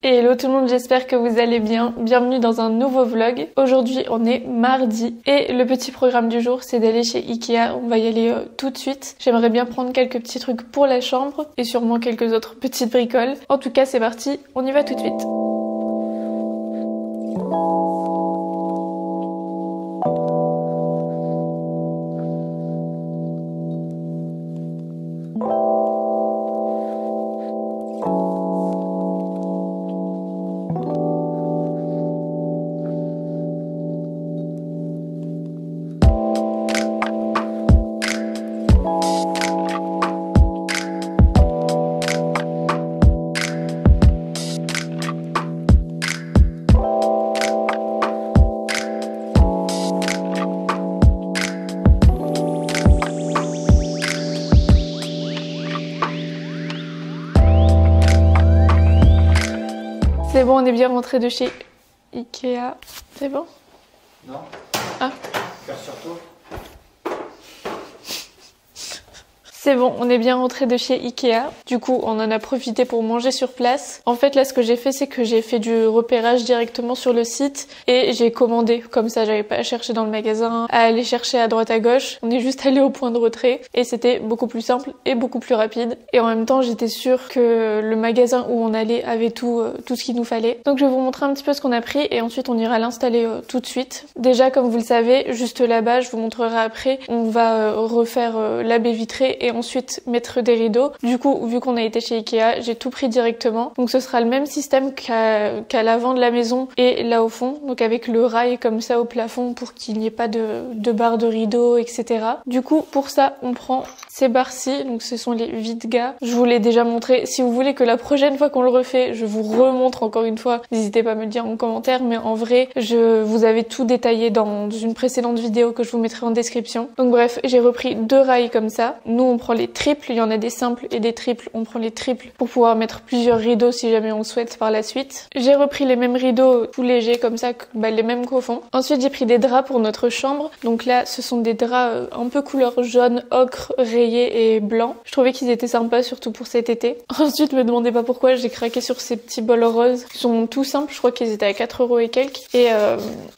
Hello tout le monde, j'espère que vous allez bien. Bienvenue dans un nouveau vlog. Aujourd'hui on est mardi et le petit programme du jour c'est d'aller chez Ikea. On va y aller tout de suite. J'aimerais bien prendre quelques petits trucs pour la chambre et sûrement quelques autres petites bricoles. En tout cas c'est parti, on y va tout de suite. C'est bon, on est bien rentré de chez Ikea. C'est bon? Non. Ah. Cœur sur toi. C'est bon, on est bien rentré de chez Ikea. Du coup, on en a profité pour manger sur place. En fait, là, ce que j'ai fait, c'est que j'ai fait du repérage directement sur le site et j'ai commandé. Comme ça, j'avais pas à chercher dans le magasin, à aller chercher à droite à gauche. On est juste allé au point de retrait et c'était beaucoup plus simple et beaucoup plus rapide. Et en même temps, j'étais sûre que le magasin où on allait avait tout ce qu'il nous fallait. Donc, je vais vous montrer un petit peu ce qu'on a pris et ensuite, on ira l'installer tout de suite. Déjà, comme vous le savez, juste là-bas, je vous montrerai après, on va refaire la baie vitrée et ensuite mettre des rideaux. Du coup, vu qu'on a été chez Ikea, j'ai tout pris directement. Donc ce sera le même système qu'à l'avant de la maison et là au fond. Donc avec le rail comme ça au plafond pour qu'il n'y ait pas de barres de rideaux, etc. Du coup, pour ça, on prend ces barres-ci. Donc ce sont les Vidga. Je vous l'ai déjà montré. Si vous voulez que la prochaine fois qu'on le refait, je vous remontre encore une fois, n'hésitez pas à me le dire en commentaire. Mais en vrai, je vous avais tout détaillé dans une précédente vidéo que je vous mettrai en description. Donc bref, j'ai repris 2 rails comme ça. Nous, on prend les triples, il y en a des simples et des triples, on prend les triples pour pouvoir mettre plusieurs rideaux si jamais on le souhaite par la suite. J'ai repris les mêmes rideaux tout légers comme ça, les mêmes qu'au fond. Ensuite j'ai pris des draps pour notre chambre, donc là ce sont des draps un peu couleur jaune, ocre, rayé et blanc. Je trouvais qu'ils étaient sympas surtout pour cet été. Ensuite me demandez pas pourquoi j'ai craqué sur ces petits bols roses qui sont tout simples, je crois qu'ils étaient à 4 € et quelques. Et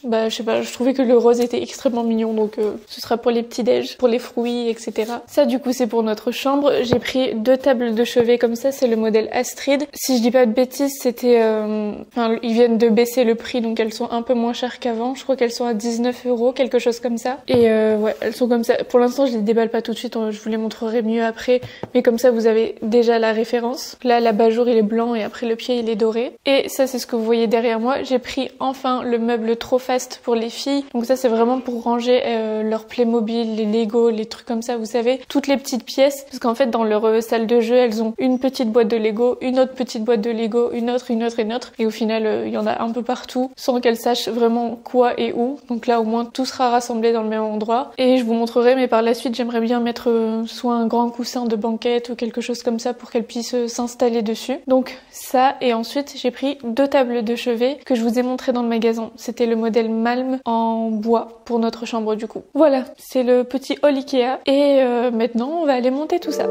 je sais pas, je trouvais que le rose était extrêmement mignon, donc ce sera pour les petits déj, pour les fruits, etc. Ça du coup c'est pour notre chambre. J'ai pris 2 tables de chevet comme ça, c'est le modèle Astrid. Si je dis pas de bêtises, c'était ils viennent de baisser le prix, donc elles sont un peu moins chères qu'avant. Je crois qu'elles sont à 19 €, quelque chose comme ça. Et ouais, elles sont comme ça. Pour l'instant, je les déballe pas tout de suite, je vous les montrerai mieux après, mais comme ça vous avez déjà la référence. Là, l'abat-jour il est blanc et après le pied il est doré. Et ça c'est ce que vous voyez derrière moi. J'ai pris enfin le meuble Trofast pour les filles. Donc ça c'est vraiment pour ranger leur Playmobil, les Lego, les trucs comme ça, vous savez, toutes les petites pièces. Parce qu'en fait dans leur salle de jeu elles ont une petite boîte de Lego, une autre petite boîte de Lego, une autre et au final il y en a un peu partout sans qu'elles sachent vraiment quoi et où. Donc là au moins tout sera rassemblé dans le même endroit et je vous montrerai, mais par la suite j'aimerais bien mettre soit un grand coussin de banquette ou quelque chose comme ça pour qu'elles puissent s'installer dessus. Donc ça, et ensuite j'ai pris 2 tables de chevet que je vous ai montré dans le magasin. C'était le modèle Malm en bois pour notre chambre du coup. Voilà, c'est le petit haul Ikea et maintenant on va aller monter tout ça.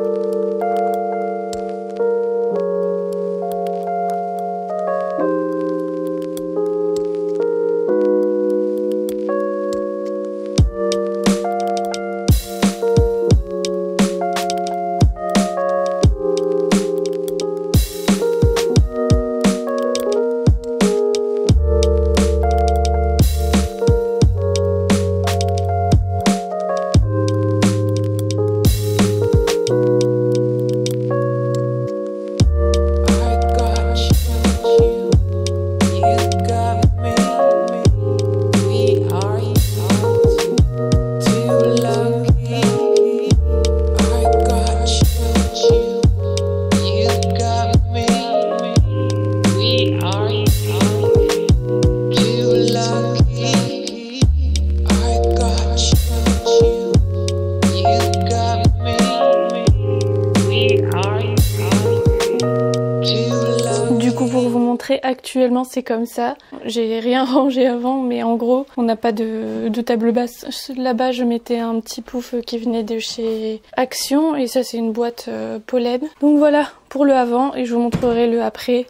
Actuellement c'est comme ça, j'ai rien rangé avant, mais en gros on n'a pas de table basse. Là-bas je mettais un petit pouf qui venait de chez Action et ça c'est une boîte pollen. Donc voilà pour le avant et je vous montrerai le après.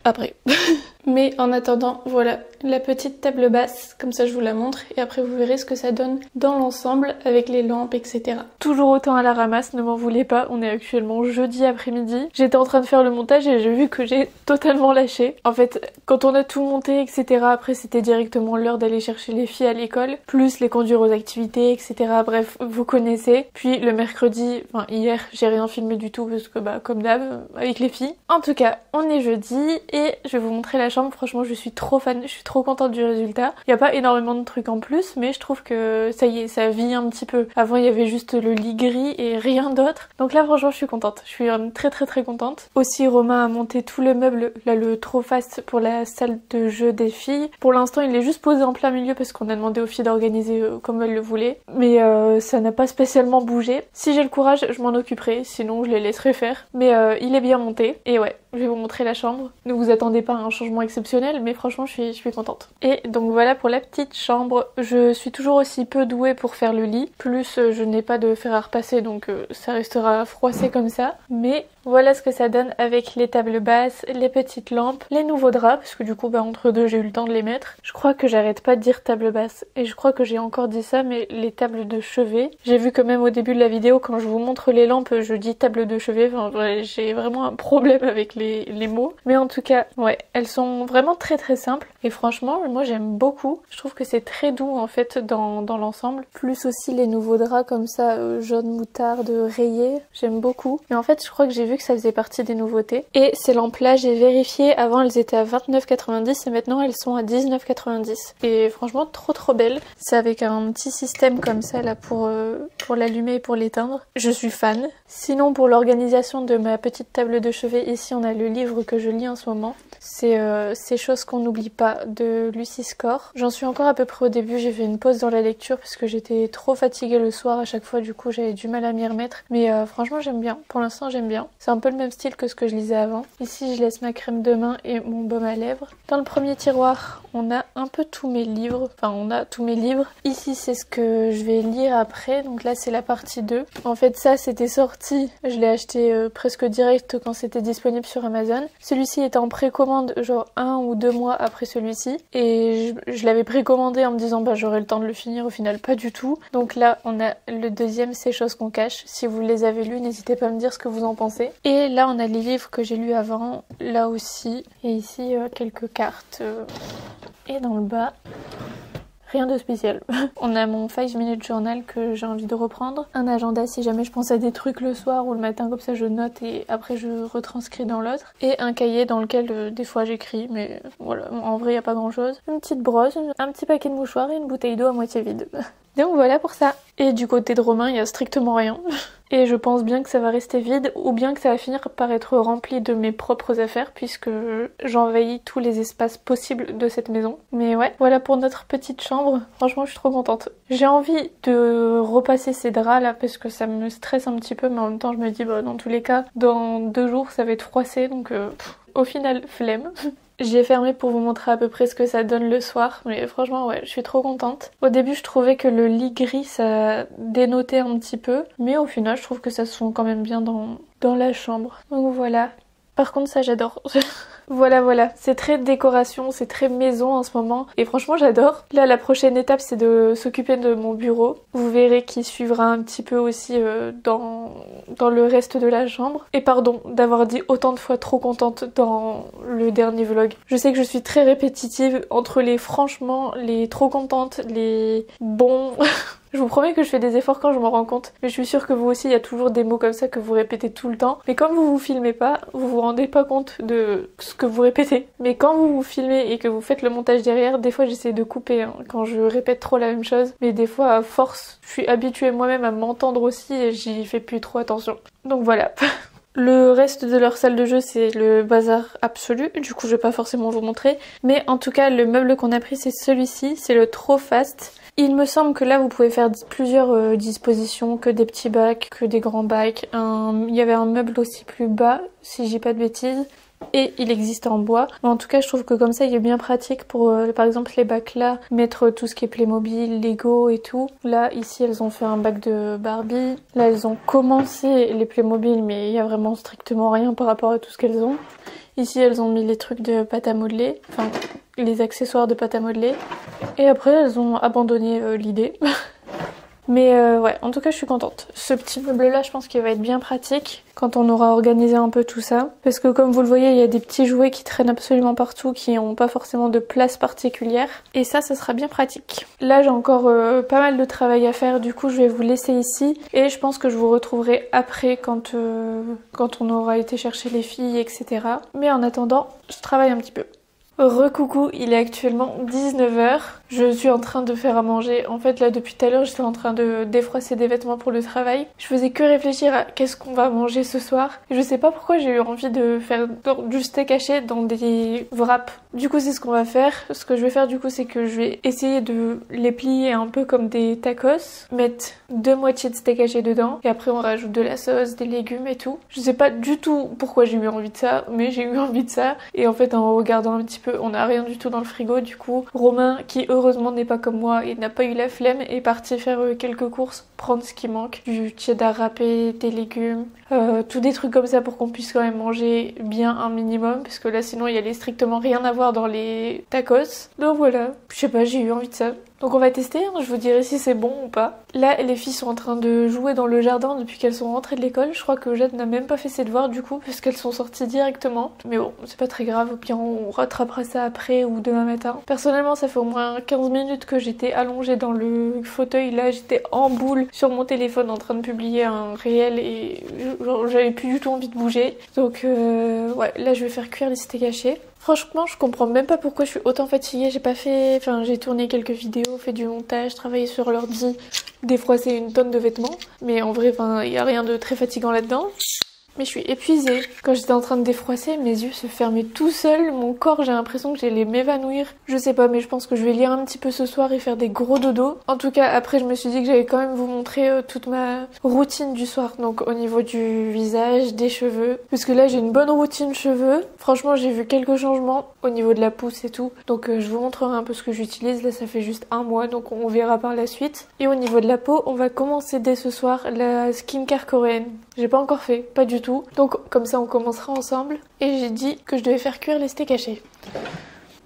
Mais en attendant, voilà la petite table basse, comme ça je vous la montre et après vous verrez ce que ça donne dans l'ensemble avec les lampes, etc. Toujours autant à la ramasse, ne m'en voulez pas, on est actuellement jeudi après-midi. J'étais en train de faire le montage et j'ai vu que j'ai totalement lâché. En fait, quand on a tout monté, etc., après c'était directement l'heure d'aller chercher les filles à l'école, plus les conduire aux activités, etc. Bref, vous connaissez. Puis le mercredi, enfin hier, j'ai rien filmé du tout parce que bah comme d'hab, avec les filles. En tout cas, on est jeudi et je vais vous montrer la chambre. Franchement, je suis trop fan, je suis trop contente du résultat. Il n'y a pas énormément de trucs en plus, mais je trouve que ça y est, ça vit un petit peu. Avant, il y avait juste le lit gris et rien d'autre. Donc là, franchement, je suis contente. Je suis très contente. Aussi, Romain a monté tout le meuble, là, le trop fast pour la salle de jeu des filles. Pour l'instant, il est juste posé en plein milieu parce qu'on a demandé aux filles d'organiser comme elles le voulaient. Mais ça n'a pas spécialement bougé. Si j'ai le courage, je m'en occuperai. Sinon, je les laisserai faire. Mais il est bien monté. Et ouais, je vais vous montrer la chambre. Ne vous attendez pas à un changement exceptionnel, mais franchement, je suis contente. Et donc voilà pour la petite chambre. Je suis toujours aussi peu douée pour faire le lit. Plus, je n'ai pas de fer à repasser, donc ça restera froissé comme ça. Mais voilà ce que ça donne avec les tables basses, les petites lampes, les nouveaux draps, parce que du coup, bah, entre deux, j'ai eu le temps de les mettre. Je crois que j'arrête pas de dire table basse, et je crois que j'ai encore dit ça, mais les tables de chevet. J'ai vu que même au début de la vidéo, quand je vous montre les lampes, je dis table de chevet. Enfin, j'ai vraiment un problème avec les mots. Mais en tout cas, ouais, elles sont vraiment très simples. Et franchement, moi j'aime beaucoup. Je trouve que c'est très doux en fait dans l'ensemble. Plus aussi les nouveaux draps comme ça, jaune moutarde, rayés. J'aime beaucoup. Mais en fait, je crois que j'ai vu que ça faisait partie des nouveautés. Et ces lampes-là, j'ai vérifié. Avant, elles étaient à 29,90 et maintenant, elles sont à 19,90. Et franchement, trop belles. C'est avec un petit système comme ça là pour l'allumer et pour l'éteindre. Je suis fan. Sinon, pour l'organisation de ma petite table de chevet, ici, on a le livre que je lis en ce moment. C'est Ces choses qu'on n'oublie pas de Lucy Score. J'en suis encore à peu près au début, j'ai fait une pause dans la lecture parce que j'étais trop fatiguée le soir à chaque fois, du coup j'avais du mal à m'y remettre. Mais franchement j'aime bien, pour l'instant j'aime bien. C'est un peu le même style que ce que je lisais avant. Ici je laisse ma crème de main et mon baume à lèvres. Dans le premier tiroir, on a un peu tous mes livres, enfin on a tous mes livres. Ici c'est ce que je vais lire après, donc là c'est la partie 2. En fait ça c'était sorti, je l'ai acheté presque direct quand c'était disponible sur Amazon. Celui-ci était en précommande genre 1 ou 2 mois après celui-ci et je l'avais précommandé en me disant bah j'aurai le temps de le finir, au final pas du tout. Donc là on a le deuxième Ces choses qu'on cache. Si vous les avez lus, n'hésitez pas à me dire ce que vous en pensez. Et là on a les livres que j'ai lus avant, là aussi. Et ici quelques cartes. Et dans le bas, rien de spécial. On a mon 5 minute journal que j'ai envie de reprendre. Un agenda si jamais je pense à des trucs le soir ou le matin, comme ça je note et après je retranscris dans l'autre. Et un cahier dans lequel des fois j'écris, mais voilà, en vrai il n'y a pas grand chose. Une petite brosse, un petit paquet de mouchoirs et une bouteille d'eau à moitié vide. Donc voilà pour ça. Et du côté de Romain, il y a strictement rien. Et je pense bien que ça va rester vide ou bien que ça va finir par être rempli de mes propres affaires puisque j'envahis tous les espaces possibles de cette maison. Mais ouais, voilà pour notre petite chambre. Franchement, je suis trop contente. J'ai envie de repasser ces draps là parce que ça me stresse un petit peu, mais en même temps je me dis bah dans tous les cas, dans 2 jours ça va être froissé donc au final flemme. J'ai fermé pour vous montrer à peu près ce que ça donne le soir, mais franchement ouais, je suis trop contente. Au début je trouvais que le lit gris ça dénotait un petit peu, mais au final je trouve que ça se fond quand même bien dans la chambre. Donc voilà. Par contre ça j'adore. Voilà, c'est très décoration, c'est très maison en ce moment et franchement j'adore. Là la prochaine étape c'est de s'occuper de mon bureau. Vous verrez qu'il suivra un petit peu aussi dans le reste de la chambre. Et pardon d'avoir dit autant de fois trop contente dans le dernier vlog. Je sais que je suis très répétitive entre les franchement, les trop contente, les bons... Je vous promets que je fais des efforts quand je m'en rends compte, mais je suis sûre que vous aussi, il y a toujours des mots comme ça que vous répétez tout le temps. Mais comme vous vous filmez pas, vous vous rendez pas compte de ce que vous répétez. Mais quand vous vous filmez et que vous faites le montage derrière, des fois j'essaie de couper quand je répète trop la même chose. Mais des fois, à force, je suis habituée moi-même à m'entendre aussi et j'y fais plus trop attention. Donc voilà. Le reste de leur salle de jeu c'est le bazar absolu, du coup je vais pas forcément vous montrer. Mais en tout cas le meuble qu'on a pris c'est celui-ci, c'est le Trop Fast. Il me semble que là vous pouvez faire plusieurs dispositions, que des petits bacs, que des grands bacs. Il y avait un meuble aussi plus bas, si je dis pas de bêtises. et il existe en bois. Mais en tout cas, je trouve que comme ça, il est bien pratique pour, par exemple, les bacs là, mettre tout ce qui est Playmobil, Lego et tout. Là, ici, elles ont fait un bac de Barbie. Là, elles ont commencé les Playmobil, mais il y a vraiment strictement rien par rapport à tout ce qu'elles ont. Ici, elles ont mis les trucs de pâte à modeler, enfin, les accessoires de pâte à modeler. Et après, elles ont abandonné l'idée. Mais ouais, en tout cas, je suis contente. Ce petit meuble-là, je pense qu'il va être bien pratique quand on aura organisé un peu tout ça. Parce que comme vous le voyez, il y a des petits jouets qui traînent absolument partout, qui n'ont pas forcément de place particulière. Et ça sera bien pratique. Là, j'ai encore pas mal de travail à faire, du coup, je vais vous laisser ici. Et je pense que je vous retrouverai après quand on aura été chercher les filles, etc. Mais en attendant, je travaille un petit peu. Recoucou, il est actuellement 19 h. Je suis en train de faire à manger. En fait, là, depuis tout à l'heure, j'étais en train de défroisser des vêtements pour le travail. Je faisais que réfléchir à qu'est-ce qu'on va manger ce soir. Et je sais pas pourquoi j'ai eu envie de faire du steak haché dans des wraps. Du coup, c'est ce qu'on va faire. Ce que je vais faire, du coup, c'est que je vais essayer de les plier un peu comme des tacos. Mettre 2 moitiés de steak haché dedans. Et après, on rajoute de la sauce, des légumes et tout. Je sais pas du tout pourquoi j'ai eu envie de ça, mais j'ai eu envie de ça. Et en fait, en regardant un petit peu, on n'a rien du tout dans le frigo. Du coup, Romain, qui heureusement n'est pas comme moi et n'a pas eu la flemme, est parti faire quelques courses, prendre ce qui manque, du cheddar râpé, des légumes, tous des trucs comme ça pour qu'on puisse quand même manger bien un minimum, parce que là sinon il y allait strictement rien à voir dans les tacos. Donc voilà, je sais pas, j'ai eu envie de ça. Donc on va tester, hein, je vous dirai si c'est bon ou pas. Là, les filles sont en train de jouer dans le jardin depuis qu'elles sont rentrées de l'école. Je crois que Jade n'a même pas fait ses devoirs du coup, parce qu'elles sont sorties directement. Mais bon, c'est pas très grave, au pire on rattrapera ça après ou demain matin. Personnellement, ça fait au moins 15 minutes que j'étais allongée dans le fauteuil. Là, j'étais en boule sur mon téléphone en train de publier un réel et j'avais plus du tout envie de bouger. Donc ouais, là je vais faire cuire les steaks hachés. Franchement, je comprends même pas pourquoi je suis autant fatiguée. J'ai tourné quelques vidéos, fait du montage, travaillé sur l'ordi, défroissé une tonne de vêtements. Mais en vrai, il y a rien de très fatigant là-dedans. Mais je suis épuisée. Quand j'étais en train de défroisser, mes yeux se fermaient tout seuls. Mon corps, j'ai l'impression que j'allais m'évanouir. Je sais pas, mais je pense que je vais lire un petit peu ce soir et faire des gros dodos. En tout cas, après, je me suis dit que j'allais quand même vous montrer toute ma routine du soir. Donc au niveau du visage, des cheveux. Parce que là, j'ai une bonne routine cheveux. Franchement, j'ai vu quelques changements au niveau de la pousse et tout. Donc je vous montrerai un peu ce que j'utilise. Là, ça fait juste un mois, donc on verra par la suite. Et au niveau de la peau, on va commencer dès ce soir la skincare coréenne. J'ai pas encore fait, pas du tout. Donc comme ça on commencera ensemble. Et j'ai dit que je devais faire cuire les steaks hachés.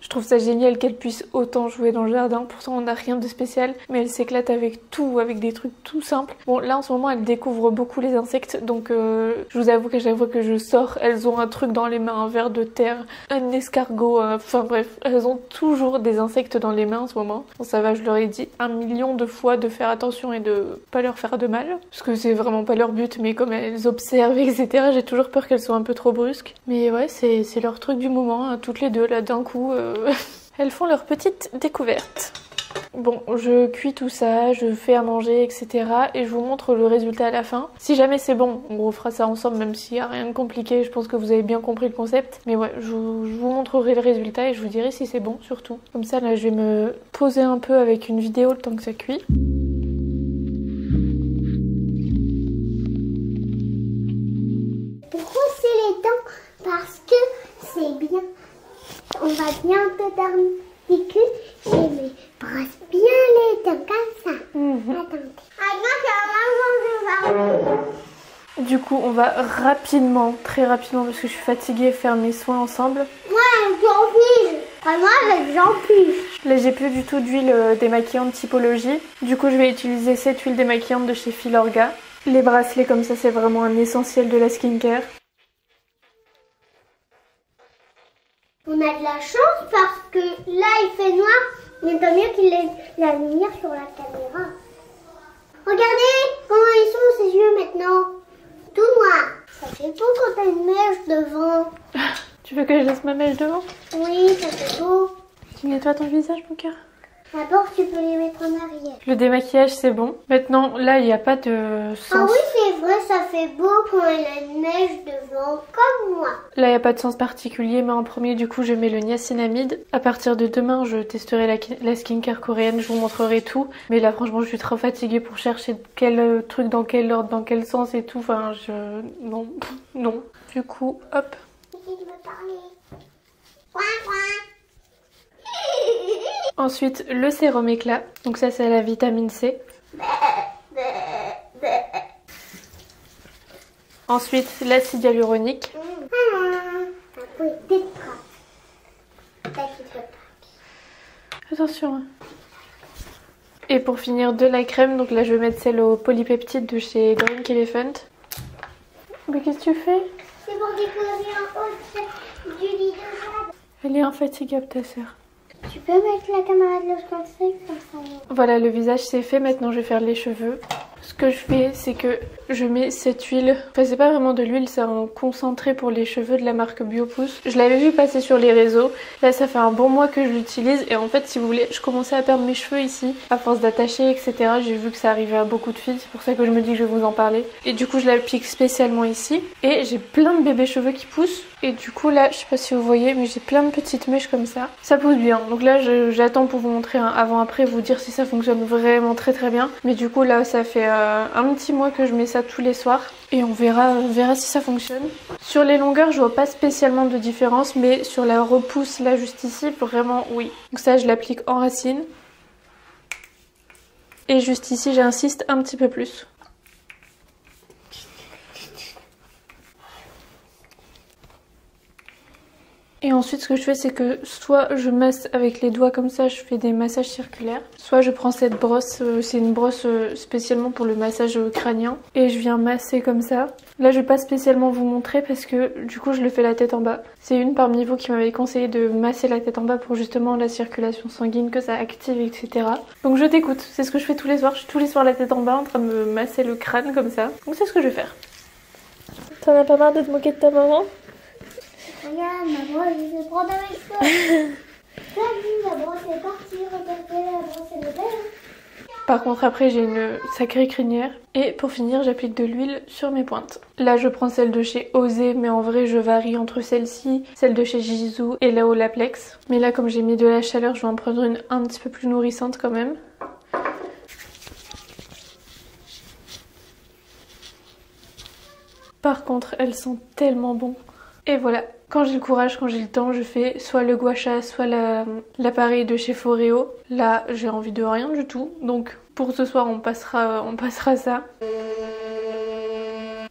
Je trouve ça génial qu'elle puisse autant jouer dans le jardin. Pourtant on n'a rien de spécial, mais elle s'éclate avec tout, avec des trucs tout simples. Bon là en ce moment elle découvre beaucoup les insectes, donc je vous avoue qu'à chaque fois que je sors, elles ont un truc dans les mains, un ver de terre, un escargot, enfin bref, elles ont toujours des insectes dans les mains en ce moment. Bon ça va, je leur ai dit 1 million de fois de faire attention et de pas leur faire de mal, parce que c'est vraiment pas leur but, mais comme elles observent etc, j'ai toujours peur qu'elles soient un peu trop brusques. Mais ouais, c'est leur truc du moment, hein, toutes les deux là d'un coup. Elles font leur petite découverte. Bon, je cuis tout ça, je fais à manger, etc. Et je vous montre le résultat à la fin. Si jamais c'est bon, on refera ça ensemble, même s'il n'y a rien de compliqué. Je pense que vous avez bien compris le concept. Mais ouais, je vous montrerai le résultat et je vous dirai si c'est bon, surtout. Comme ça, là, je vais me poser un peu avec une vidéo le temps que ça cuit. Pourquoi c'est les dents? Parce que c'est bien. On va bien te dormir et je me brosse bien les dents comme ça. Attendez. Du coup, on va rapidement, très rapidement, parce que je suis fatiguée, faire mes soins ensemble. Ouais, j'en fiche. Moi, j'en fiche. Là, j'ai plus du tout d'huile démaquillante typologie. Du coup, je vais utiliser cette huile démaquillante de chez Filorga. Les bracelets comme ça, c'est vraiment un essentiel de la skincare. On a de la chance parce que là il fait noir, mais tant mieux qu'il ait la lumière sur la caméra. Regardez comment ils sont ses yeux maintenant. Tout noir. Ça fait beau quand t'as une mèche devant. Tu veux que je laisse ma mèche devant? Oui, ça fait beau. Tu nettoies ton visage, mon cœur? D'abord tu peux les mettre en arrière. Le démaquillage c'est bon. Maintenant là il n'y a pas de sens. Ah oui c'est vrai, ça fait beau quand il a une mèche devant, comme moi. Là il n'y a pas de sens particulier, mais en premier du coup je mets le niacinamide. À partir de demain je testerai la skincare coréenne, je vous montrerai tout. Mais là franchement je suis trop fatiguée pour chercher quel truc dans quel ordre, dans quel sens et tout. Enfin non, non. Du coup hop. qui veut parler. Coin, coin. Ensuite, le sérum éclat. Donc ça, c'est la vitamine C. Ensuite, l'acide hyaluronique. Attention. Et pour finir, de la crème. Donc là, je vais mettre celle au polypeptide de chez Drink Elephant. Mais qu'est-ce que tu fais? C'est pour décorer en haut du lit de table. Elle est infatigable, ta sœur. Tu peux mettre la caméra de l'autre côté comme ça. Voilà, le visage c'est fait. Maintenant, je vais faire les cheveux. Ce que je fais, c'est que je mets cette huile. Enfin, c'est pas vraiment de l'huile, c'est un concentré pour les cheveux de la marque Biopousse. Je l'avais vu passer sur les réseaux. Là, ça fait un bon mois que je l'utilise. Et en fait, si vous voulez, je commençais à perdre mes cheveux ici. À force d'attacher, etc. J'ai vu que ça arrivait à beaucoup de filles. C'est pour ça que je me dis que je vais vous en parler. Et du coup, je l'applique spécialement ici. Et j'ai plein de bébés cheveux qui poussent. Et du coup, là, je sais pas si vous voyez, mais j'ai plein de petites mèches comme ça. Ça pousse bien. Donc là, j'attends pour vous montrer un avant-après, vous dire si ça fonctionne vraiment très bien. Mais du coup, là, ça fait un petit mois que je mets ça tous les soirs et on verra si ça fonctionne. Sur les longueurs, je vois pas spécialement de différence, mais sur la repousse là juste ici, vraiment oui. Donc ça, je l'applique en racine. Et juste ici, j'insiste un petit peu plus. Et ensuite, ce que je fais, c'est que soit je masse avec les doigts comme ça, je fais des massages circulaires. Soit je prends cette brosse, c'est une brosse spécialement pour le massage crânien. Et je viens masser comme ça. Là, je vais pas spécialement vous montrer parce que du coup, je le fais la tête en bas. C'est une parmi vous qui m'avait conseillé de masser la tête en bas pour justement la circulation sanguine, que ça active, etc. Donc je t'écoute, c'est ce que je fais tous les soirs. Je suis tous les soirs la tête en bas en train de me masser le crâne comme ça. Donc c'est ce que je vais faire. T'en as pas marre de te moquer de ta maman ? Regarde, ma brosse, je vais prendre avec toi. T'as vu, la brosse est partie, regardez, la brosse elle est belle. Par contre, après, j'ai une sacrée crinière. Et pour finir, j'applique de l'huile sur mes pointes. Là, je prends celle de chez Osé, mais en vrai, je varie entre celle-ci, celle de chez Jisoo et la Olaplex. Mais là, comme j'ai mis de la chaleur, je vais en prendre une un petit peu plus nourrissante quand même. Par contre, elles sont tellement bonnes. Et voilà, quand j'ai le courage, quand j'ai le temps, je fais soit le gua sha, soit l'appareil de chez Foreo. Là, j'ai envie de rien du tout. Donc pour ce soir, on passera ça.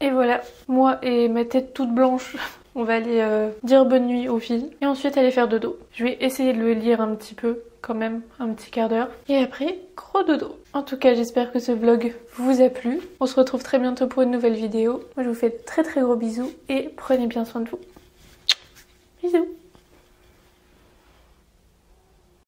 Et voilà, moi et ma tête toute blanche, on va aller dire bonne nuit aux filles. Et ensuite aller faire dodo. Je vais essayer de le lire un petit peu, quand même, un petit quart d'heure. Et après, gros dodo. En tout cas, j'espère que ce vlog vous a plu. On se retrouve très bientôt pour une nouvelle vidéo. Moi, je vous fais de très gros bisous et prenez bien soin de vous. Bisous.